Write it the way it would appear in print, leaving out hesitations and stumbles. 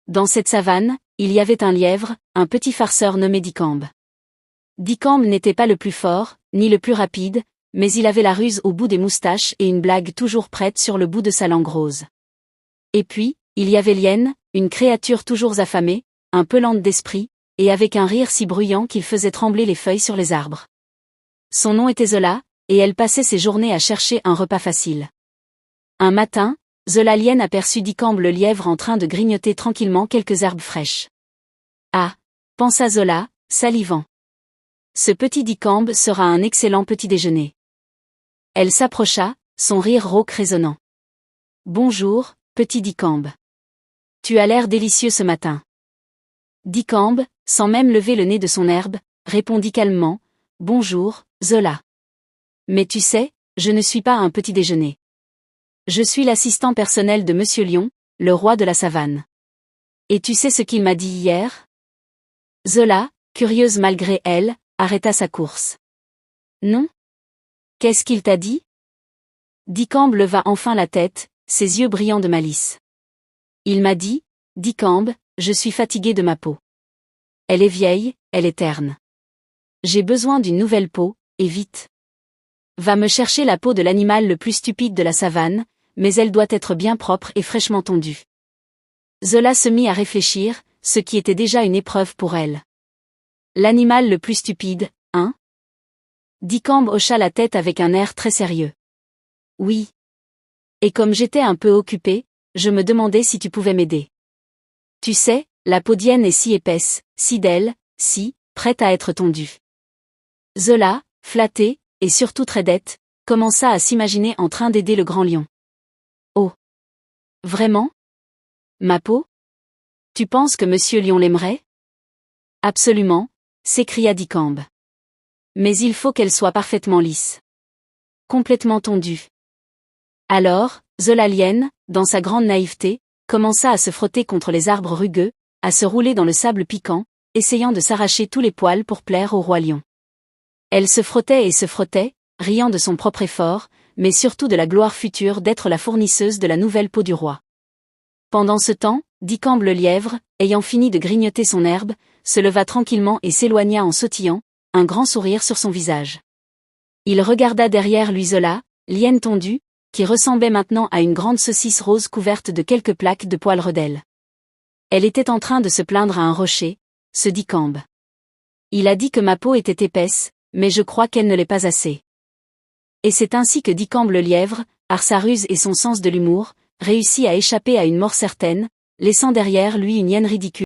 Dans cette savane, il y avait un lièvre, un petit farceur nommé Dicambe. Dicambe n'était pas le plus fort, ni le plus rapide, mais il avait la ruse au bout des moustaches et une blague toujours prête sur le bout de sa langue rose. Et puis, il y avait l'hyène, une créature toujours affamée, un peu lente d'esprit, et avec un rire si bruyant qu'il faisait trembler les feuilles sur les arbres. Son nom était Zola, et elle passait ses journées à chercher un repas facile. Un matin, Zola l'hyène aperçut Dicambe le lièvre en train de grignoter tranquillement quelques herbes fraîches. Ah, pensa Zola, salivant. Ce petit Dicambe sera un excellent petit déjeuner. Elle s'approcha, son rire rauque résonnant. Bonjour, petit Dicambe. Tu as l'air délicieux ce matin. Dicambe, sans même lever le nez de son herbe, répondit calmement, bonjour, Zola. Mais tu sais, je ne suis pas un petit déjeuner. Je suis l'assistant personnel de Monsieur Lion, le roi de la savane. Et tu sais ce qu'il m'a dit hier? Zola, curieuse malgré elle, arrêta sa course. Non? Qu'est-ce qu'il t'a dit? Dicambe leva enfin la tête, ses yeux brillants de malice. Il m'a dit, Dicambe, je suis fatigué de ma peau. Elle est vieille, elle est terne. J'ai besoin d'une nouvelle peau, et vite. Va me chercher la peau de l'animal le plus stupide de la savane, mais elle doit être bien propre et fraîchement tondue. Zola se mit à réfléchir, ce qui était déjà une épreuve pour elle. L'animal le plus stupide, hein? Dicambe hocha la tête avec un air très sérieux. Oui. Et comme j'étais un peu occupée, je me demandais si tu pouvais m'aider. Tu sais, la peau d'hyène est si épaisse, si belle, si, prête à être tondue. Zola, flattée, et surtout très dette, commença à s'imaginer en train d'aider le grand lion. Oh. Vraiment? Ma peau? Tu penses que Monsieur Lion l'aimerait? Absolument, s'écria Dicambe. Mais il faut qu'elle soit parfaitement lisse. Complètement tondue. Alors, Zola l'hyène, dans sa grande naïveté, commença à se frotter contre les arbres rugueux, à se rouler dans le sable piquant, essayant de s'arracher tous les poils pour plaire au roi lion. Elle se frottait et se frottait, riant de son propre effort, mais surtout de la gloire future d'être la fournisseuse de la nouvelle peau du roi. Pendant ce temps, Dicambe le lièvre, ayant fini de grignoter son herbe, se leva tranquillement et s'éloigna en sautillant, un grand sourire sur son visage. Il regarda derrière lui Zola, l'hyène tondue, qui ressemblait maintenant à une grande saucisse rose couverte de quelques plaques de poils redelles. Elle était en train de se plaindre à un rocher, se dit Dicambe. Il a dit que ma peau était épaisse, mais je crois qu'elle ne l'est pas assez. Et c'est ainsi que Dicambe le lièvre, par sa ruse et son sens de l'humour, réussit à échapper à une mort certaine, laissant derrière lui une hyène ridicule.